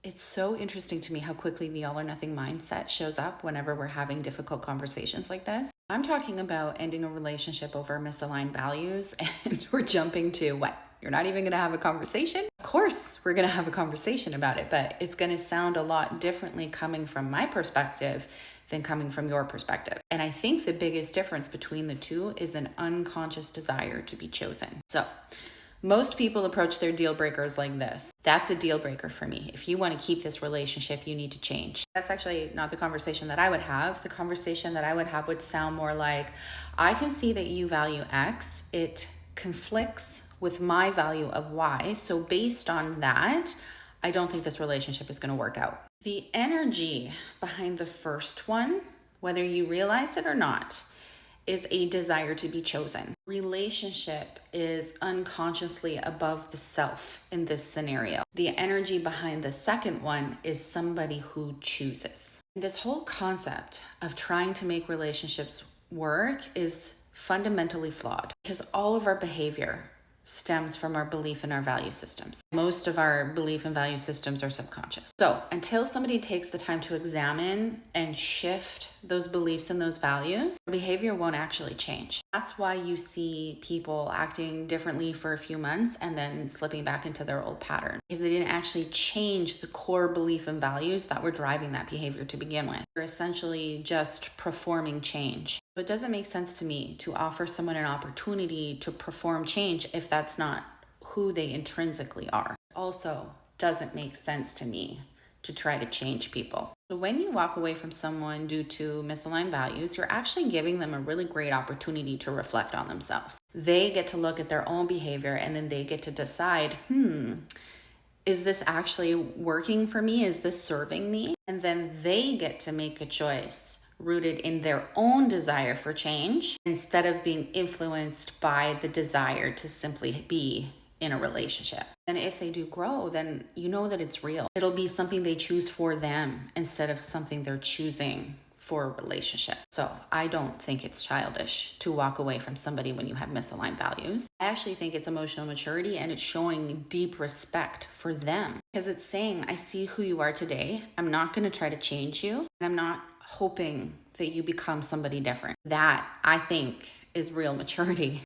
It's so interesting to me how quickly the all or nothing mindset shows up whenever we're having difficult conversations like this. I'm talking about ending a relationship over misaligned values, and we're jumping to what? You're not even going to have a conversation? Of course, we're going to have a conversation about it, but it's going to sound a lot differently coming from my perspective than coming from your perspective. And I think the biggest difference between the two is an unconscious desire to be chosen. So, most people approach their deal breakers like this. That's a deal breaker for me. If you want to keep this relationship, you need to change. That's actually not the conversation that I would have. The conversation that I would have would sound more like, I can see that you value X. It conflicts with my value of Y. So based on that, I don't think this relationship is going to work out. The energy behind the first one, whether you realize it or not, is a desire to be chosen. Relationship is unconsciously above the self in this scenario. The energy behind the second one is somebody who chooses. This whole concept of trying to make relationships work is fundamentally flawed because all of our behavior stems from our belief in our value systems. Most of our belief and value systems are subconscious. So until somebody takes the time to examine and shift those beliefs and those values, behavior won't actually change. That's why you see people acting differently for a few months and then slipping back into their old pattern, because they didn't actually change the core belief and values that were driving that behavior to begin with. They're essentially just performing change. So it doesn't make sense to me to offer someone an opportunity to perform change if that's not who they intrinsically are. Also, doesn't make sense to me to try to change people. So when you walk away from someone due to misaligned values, you're actually giving them a really great opportunity to reflect on themselves. They get to look at their own behavior and then they get to decide, is this actually working for me? Is this serving me? And then they get to make a choice rooted in their own desire for change instead of being influenced by the desire to simply be in a relationship. And if they do grow, then you know that it's real. It'll be something they choose for them instead of something they're choosing for a relationship. So I don't think it's childish to walk away from somebody when you have misaligned values. I actually think it's emotional maturity, and it's showing deep respect for them, because it's saying, I see who you are today. I'm not going to try to change you, and I'm not hoping that you become somebody different. That, I think, is real maturity.